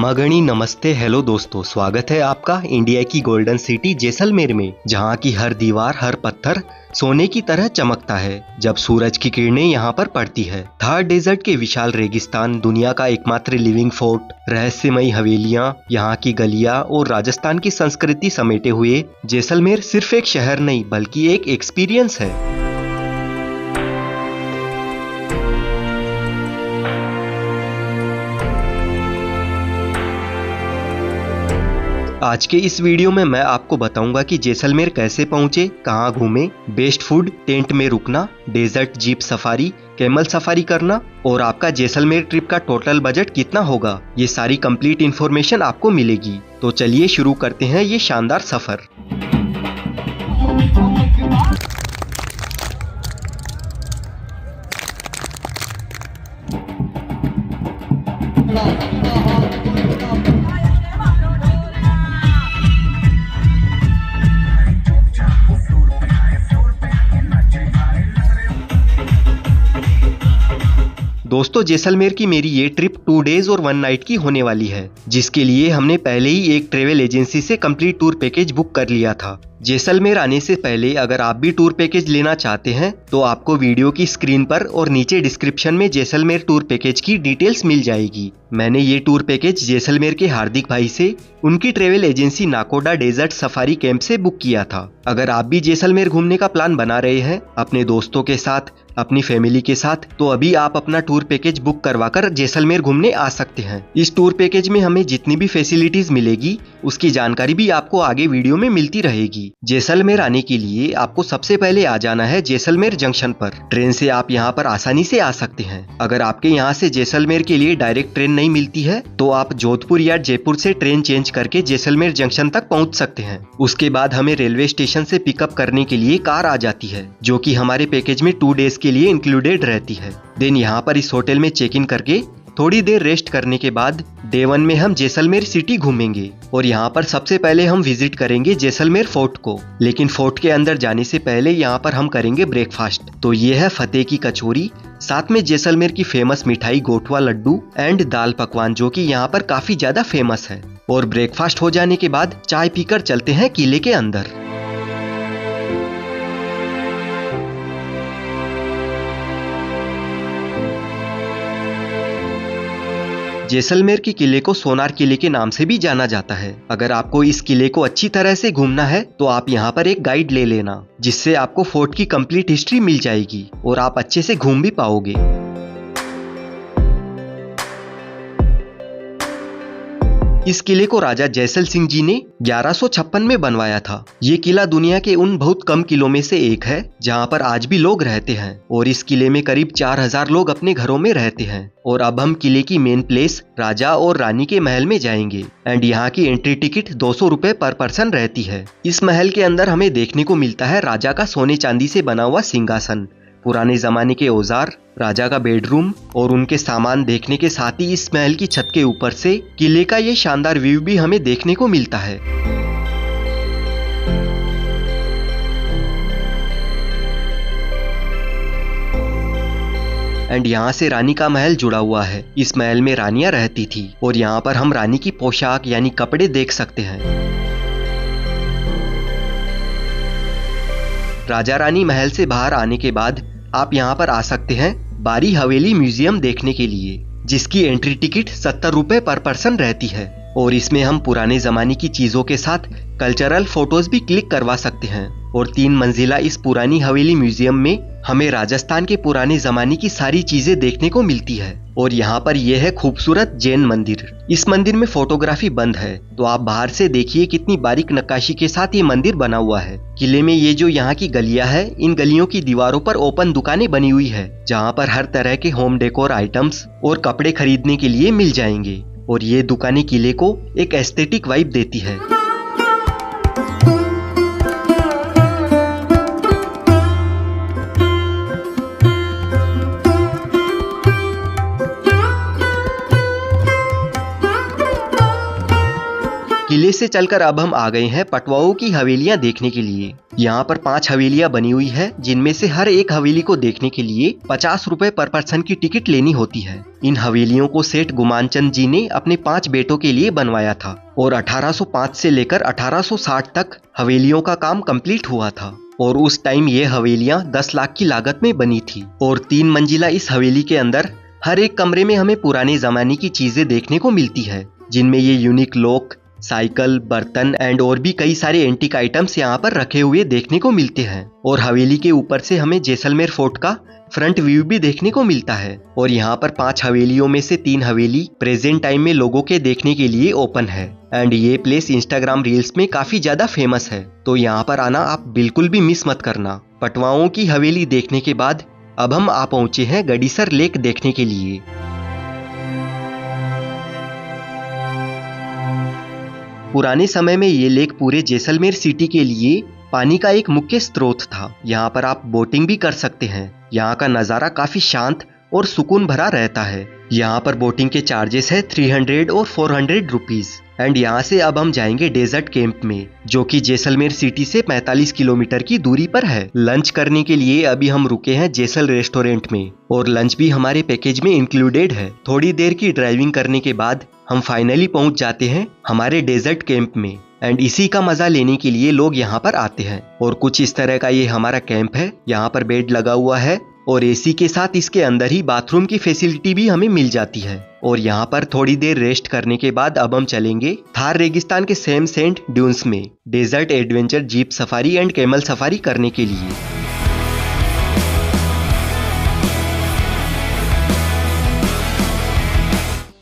खमागणी नमस्ते हेलो दोस्तों, स्वागत है आपका इंडिया की गोल्डन सिटी जैसलमेर में, जहां की हर दीवार हर पत्थर सोने की तरह चमकता है जब सूरज की किरणें यहां पर पड़ती है। थार डेजर्ट के विशाल रेगिस्तान, दुनिया का एकमात्र लिविंग फोर्ट, रहस्यमयी हवेलियां, यहाँ की गलियां और राजस्थान की संस्कृति समेटे हुए जैसलमेर सिर्फ एक शहर नहीं बल्कि एक एक्सपीरियंस है। आज के इस वीडियो में मैं आपको बताऊंगा कि जैसलमेर कैसे पहुंचे, कहां घूमे, बेस्ट फूड, टेंट में रुकना, desert jeep safari, camel safari करना और आपका जैसलमेर ट्रिप का टोटल बजट कितना होगा। ये सारी कंप्लीट इन्फॉर्मेशन आपको मिलेगी। तो चलिए शुरू करते हैं ये शानदार सफर। दोस्तों, जैसलमेर की मेरी ये ट्रिप 2 डेज और 1 नाइट की होने वाली है, जिसके लिए हमने पहले ही एक ट्रेवल एजेंसी से कंप्लीट टूर पैकेज बुक कर लिया था। जैसलमेर आने से पहले अगर आप भी टूर पैकेज लेना चाहते हैं तो आपको वीडियो की स्क्रीन पर और नीचे डिस्क्रिप्शन में जैसलमेर टूर पैकेज की डिटेल्स मिल जाएगी। मैंने ये टूर पैकेज जैसलमेर के हार्दिक भाई से उनकी travel agency Nakoda desert safari camp से बुक किया था। अगर आप भी जैसलमेर घूमने का प्लान बना रहे हैं अपने दोस्तों के साथ, अपनी फैमिली के साथ, तो अभी आप अपना टूर पैकेज बुक करवाकर जैसलमेर घूमने आ सकते हैं। इस टूर पैकेज में हमें जितनी भी फैसिलिटीज मिलेगी उसकी जानकारी भी आपको आगे वीडियो में मिलती रहेगी। जैसलमेर आने के लिए आपको सबसे पहले आ जाना है जैसलमेर जंक्शन पर। ट्रेन से आप यहाँ पर आसानी से आ सकते हैं। अगर आपके यहाँ से जैसलमेर के लिए डायरेक्ट ट्रेन नहीं मिलती है तो आप जोधपुर या जयपुर से ट्रेन चेंज करके जैसलमेर जंक्शन तक पहुँच सकते हैं। उसके बाद हमें रेलवे स्टेशन से पिकअप करने के लिए कार आ जाती है, जो कि हमारे पैकेज में 2 डेज के लिए इंक्लूडेड रहती है। देन यहाँ पर इस होटल में चेक इन करके थोड़ी देर रेस्ट करने के बाद डे 1 में हम जैसलमेर सिटी घूमेंगे और यहाँ पर सबसे पहले हम विजिट करेंगे जैसलमेर फोर्ट को। लेकिन फोर्ट के अंदर जाने से पहले यहाँ पर हम करेंगे ब्रेकफास्ट। तो ये है फतेह की कचौरी, साथ में जैसलमेर की फेमस मिठाई गोठवा लड्डू एंड दाल पकवान, जो कि यहाँ पर काफी ज्यादा फेमस है। और ब्रेकफास्ट हो जाने के बाद चाय पीकर चलते हैं किले के अंदर। जैसलमेर के किले को सोनार किले के नाम से भी जाना जाता है। अगर आपको इस किले को अच्छी तरह से घूमना है तो आप यहाँ पर एक गाइड ले लेना, जिससे आपको फोर्ट की कंप्लीट हिस्ट्री मिल जाएगी और आप अच्छे से घूम भी पाओगे। इस किले को राजा जैसल सिंह जी ने 1156 में बनवाया था। ये किला दुनिया के उन बहुत कम किलों में से एक है जहाँ पर आज भी लोग रहते हैं और इस किले में करीब 4000 लोग अपने घरों में रहते हैं। और अब हम किले की मेन प्लेस राजा और रानी के महल में जाएंगे एंड यहाँ की एंट्री टिकट 200 रुपए पर पर्सन रहती है। इस महल के अंदर हमें देखने को मिलता है राजा का सोने चांदी से बना हुआ सिंहासन, पुराने जमाने के औजार, राजा का बेडरूम और उनके सामान देखने के साथ ही इस महल की छत के ऊपर से किले का ये शानदार व्यू भी हमें देखने को मिलता है। एंड यहाँ से रानी का महल जुड़ा हुआ है। इस महल में रानियां रहती थी और यहाँ पर हम रानी की पोशाक यानी कपड़े देख सकते हैं। राजा रानी महल से बाहर आने के बाद आप यहाँ पर आ सकते हैं बारी हवेली म्यूजियम देखने के लिए, जिसकी एंट्री टिकट 70 रुपए पर पर्सन रहती है और इसमें हम पुराने जमाने की चीजों के साथ कल्चरल फोटोज भी क्लिक करवा सकते हैं। और 3 मंजिला इस पुरानी हवेली म्यूजियम में हमें राजस्थान के पुराने जमाने की सारी चीजें देखने को मिलती है। और यहाँ पर यह है खूबसूरत जैन मंदिर। इस मंदिर में फोटोग्राफी बंद है, तो आप बाहर से देखिए कितनी बारीक नक्काशी के साथ ये मंदिर बना हुआ है। किले में ये जो यहाँ की गलियां है, इन गलियों की दीवारों पर ओपन दुकानें बनी हुई है, जहाँ पर हर तरह के होम डेकोर आइटम्स और कपड़े खरीदने के लिए मिल जाएंगे। और ये दुकानें किले को एक एस्थेटिक वाइब देती है। किले से चलकर अब हम आ गए हैं पटवाओं की हवेलियां देखने के लिए। यहाँ पर 5 हवेलियां बनी हुई है, जिनमें से हर एक हवेली को देखने के लिए 50 रुपए पर पर्सन की टिकट लेनी होती है। इन हवेलियों को सेठ गुमानचंद जी ने अपने 5 बेटों के लिए बनवाया था और 1805 से लेकर 1860 तक हवेलियों का काम कंप्लीट हुआ था। और उस टाइम ये हवेलियां 10 लाख की लागत में बनी थी। और 3 मंजिला इस हवेली के अंदर हर एक कमरे में हमें पुराने जमाने की चीजें देखने को मिलती है, जिनमें ये यूनिक लॉक, साइकिल, बर्तन एंड और भी कई सारे एंटीक आइटम्स यहाँ पर रखे हुए देखने को मिलते हैं। और हवेली के ऊपर से हमें जैसलमेर फोर्ट का फ्रंट व्यू भी देखने को मिलता है। और यहाँ पर 5 हवेलियों में से 3 हवेली प्रेजेंट टाइम में लोगों के देखने के लिए ओपन है एंड ये प्लेस इंस्टाग्राम रील्स में काफी ज्यादा फेमस है, तो यहाँ पर आना आप बिल्कुल भी मिस मत करना। पटवाओं की हवेली देखने के बाद अब हम आ पहुंचे हैं गडीसर लेक देखने के लिए। पुराने समय में ये लेक पूरे जैसलमेर सिटी के लिए पानी का एक मुख्य स्रोत था। यहाँ पर आप बोटिंग भी कर सकते हैं। यहाँ का नज़ारा काफी शांत और सुकून भरा रहता है। यहाँ पर बोटिंग के चार्जेस है 300 और 400 रुपीज। एंड यहाँ से अब हम जाएंगे डेजर्ट कैंप में, जो कि जैसलमेर सिटी से 45 किलोमीटर की दूरी पर है। लंच करने के लिए अभी हम रुके हैं जैसल रेस्टोरेंट में और लंच भी हमारे पैकेज में इंक्लूडेड है। थोड़ी देर की ड्राइविंग करने के बाद हम फाइनली पहुंच जाते हैं हमारे डेजर्ट कैंप में एंड इसी का मजा लेने के लिए लोग यहाँ पर आते हैं। और कुछ इस तरह का ये हमारा कैंप है। यहाँ पर बेड लगा हुआ है और एसी के साथ इसके अंदर ही बाथरूम की फैसिलिटी भी हमें मिल जाती है। और यहाँ पर थोड़ी देर रेस्ट करने के बाद अब हम चलेंगे थार रेगिस्तान के सेम सेंट ड्यून्स में desert adventure jeep safari and camel safari करने के लिए।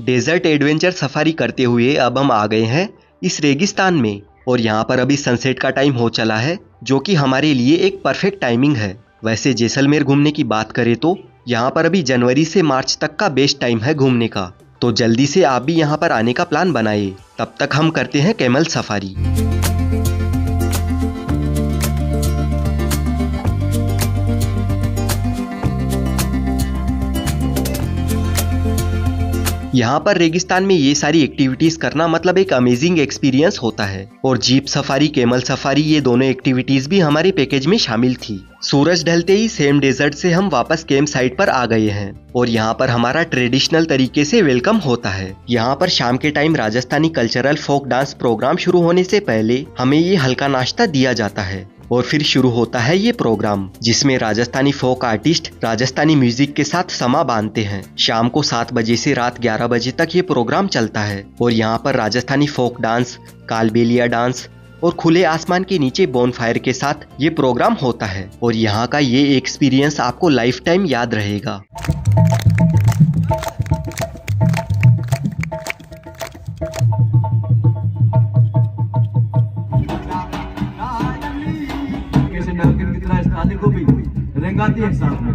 डेजर्ट एडवेंचर सफारी करते हुए अब हम आ गए हैं इस रेगिस्तान में और यहाँ पर अभी सनसेट का टाइम हो चला है, जो कि हमारे लिए एक परफेक्ट टाइमिंग है। वैसे जैसलमेर घूमने की बात करें तो यहाँ पर अभी जनवरी से मार्च तक का बेस्ट टाइम है घूमने का, तो जल्दी से आप भी यहाँ पर आने का प्लान बनाइए। तब तक हम करते हैं कैमल सफारी। यहाँ पर रेगिस्तान में ये सारी एक्टिविटीज करना मतलब एक अमेजिंग एक्सपीरियंस होता है। और जीप सफारी, कैमल सफारी, ये दोनों एक्टिविटीज भी हमारे पैकेज में शामिल थी। सूरज ढलते ही सेम डेजर्ट से हम वापस कैंप साइट पर आ गए हैं और यहाँ पर हमारा ट्रेडिशनल तरीके से वेलकम होता है। यहाँ पर शाम के time Rajasthani cultural folk dance programme शुरू होने से पहले हमें ये हल्का नाश्ता दिया जाता है और फिर शुरू होता है ये प्रोग्राम, जिसमें Rajasthani folk artist Rajasthani music के साथ समा बांधते हैं। शाम को 7 बजे से रात 11 बजे तक ये प्रोग्राम चलता है और यहाँ पर Rajasthani folk dance, Kalbelia dance और खुले आसमान के नीचे बोनफायर के साथ ये प्रोग्राम होता है। और यहाँ का ये एक्सपीरियंस आपको लाइफ टाइम याद रहेगा। रेंगाती है साथ में।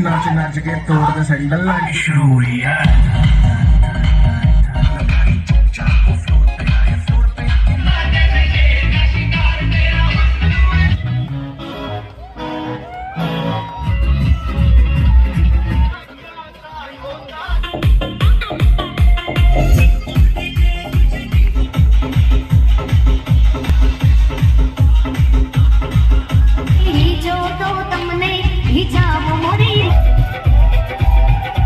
नाच नाच के तोड़ दे सैंडल शुरू हुई है।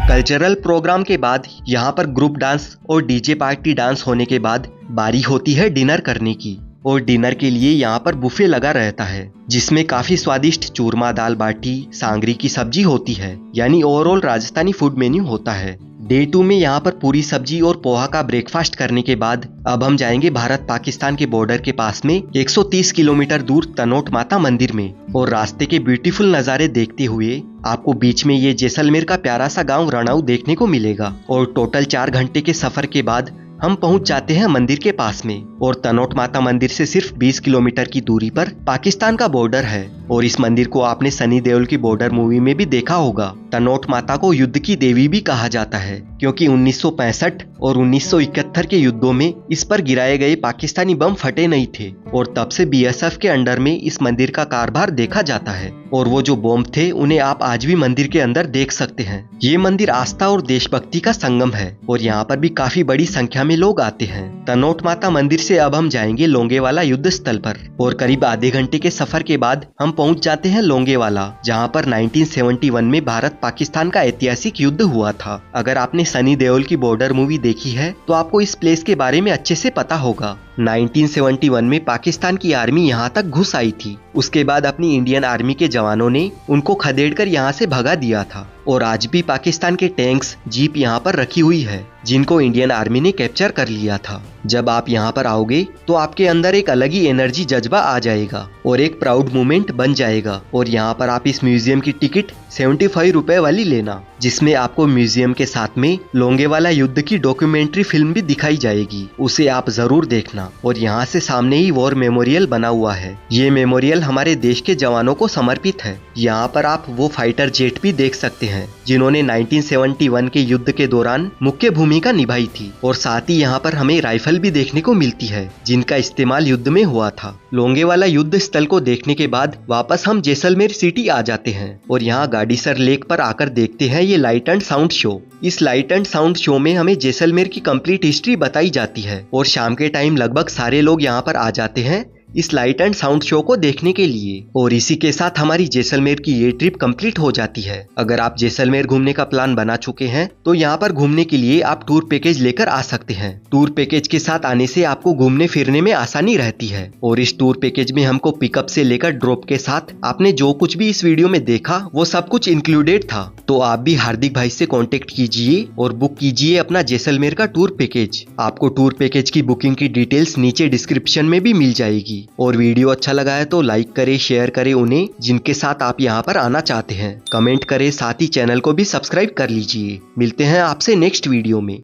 कल्चरल प्रोग्राम के बाद यहाँ पर ग्रुप डांस और डीजे पार्टी डांस होने के बाद बारी होती है डिनर करने की। और डिनर के लिए यहाँ पर बुफे लगा रहता है, जिसमें काफी स्वादिष्ट चूरमा, दाल बाटी, सांगरी की सब्जी होती है। यानी ओवरऑल राजस्थानी फूड मेन्यू होता है। डे 2 में यहाँ पर पूरी सब्जी और पोहा का ब्रेकफास्ट करने के बाद अब हम जाएंगे भारत पाकिस्तान के बॉर्डर के पास में 130 किलोमीटर दूर तनोट माता मंदिर में। और रास्ते के ब्यूटीफुल नज़ारे देखते हुए आपको बीच में ये जैसलमेर का प्यारा सा गांव रणाऊ देखने को मिलेगा। और टोटल 4 घंटे के सफर के बाद हम पहुंच जाते हैं मंदिर के पास में। और तनोट माता मंदिर से सिर्फ 20 किलोमीटर की दूरी पर पाकिस्तान का बॉर्डर है। और इस मंदिर को आपने सनी देओल की बॉर्डर मूवी में भी देखा होगा। तनोट माता को युद्ध की देवी भी कहा जाता है, क्योंकि 1965 और 1971 के युद्धों में इस पर गिराए गए पाकिस्तानी बम फटे नहीं थे और तब से बीएसएफ के अंडर में इस मंदिर का कारभार देखा जाता है। और वो जो बम थे उन्हें आप आज भी मंदिर के अंदर देख सकते हैं। ये मंदिर आस्था और देशभक्ति का संगम है और यहाँ पर भी काफी बड़ी संख्या में लोग आते हैं। तनोट माता मंदिर से अब हम जाएंगे लोंगेवाला युद्ध स्थल पर और करीब आधे घंटे के सफर के बाद हम पहुंच जाते हैं लोंगेवाला, जहाँ पर 1971 में भारत पाकिस्तान का ऐतिहासिक युद्ध हुआ था। अगर आपने सनी देओल की बॉर्डर मूवी देखी है तो आपको इस प्लेस के बारे में अच्छे से पता होगा। 1971 में पाकिस्तान की आर्मी यहाँ तक घुस आई थी। उसके बाद अपनी इंडियन आर्मी के जवानों ने उनको खदेड़कर यहाँ से भगा दिया था और आज भी पाकिस्तान के टैंक्स जीप यहाँ पर रखी हुई है, जिनको इंडियन आर्मी ने कैप्चर कर लिया था। जब आप यहाँ पर आओगे तो आपके अंदर एक अलग ही एनर्जी जज्बा आ जाएगा और एक प्राउड मोमेंट बन जाएगा। और यहाँ पर आप इस म्यूजियम की टिकट 75 रुपए वाली लेना, जिसमें आपको म्यूजियम के साथ में लोंगेवाला युद्ध की डॉक्यूमेंट्री फिल्म भी दिखाई जाएगी, उसे आप जरूर देखना। और यहाँ से सामने ही वॉर मेमोरियल बना हुआ है। ये मेमोरियल हमारे देश के जवानों को समर्पित है। यहाँ पर आप वो फाइटर जेट भी देख सकते हैं जिन्होंने 1971 के युद्ध के दौरान मुख्य भूमिका निभाई थी। और साथ ही यहाँ पर हमें राइफल भी देखने को मिलती है जिनका इस्तेमाल युद्ध में हुआ था। लोंगेवाला युद्ध स्थल को देखने के बाद वापस हम जैसलमेर सिटी आ जाते हैं और यहाँ गाड़ीसर लेक पर आकर देखते हैं ये लाइट एंड साउंड शो। इस लाइट एंड साउंड शो में हमें जैसलमेर की कंप्लीट हिस्ट्री बताई जाती है और शाम के टाइम लगभग सारे लोग यहाँ पर आ जाते हैं इस लाइट एंड साउंड शो को देखने के लिए। और इसी के साथ हमारी जैसलमेर की ये ट्रिप कंप्लीट हो जाती है। अगर आप जैसलमेर घूमने का प्लान बना चुके हैं तो यहाँ पर घूमने के लिए आप टूर पैकेज लेकर आ सकते हैं। टूर पैकेज के साथ आने से आपको घूमने फिरने में आसानी रहती है। और इस टूर पैकेज में हमको पिकअप से लेकर ड्रॉप के साथ आपने जो कुछ भी इस वीडियो में देखा वो सब कुछ इंक्लूडेड था। तो आप भी हार्दिक भाई से कॉन्टेक्ट कीजिए और बुक कीजिए अपना जैसलमेर का टूर पैकेज। आपको टूर पैकेज की बुकिंग की डिटेल्स नीचे डिस्क्रिप्शन में भी मिल जाएगी। और वीडियो अच्छा लगा है तो लाइक करें, शेयर करें उन्हें जिनके साथ आप यहाँ पर आना चाहते हैं, कमेंट करें, साथ ही चैनल को भी सब्सक्राइब कर लीजिए। मिलते हैं आपसे नेक्स्ट वीडियो में।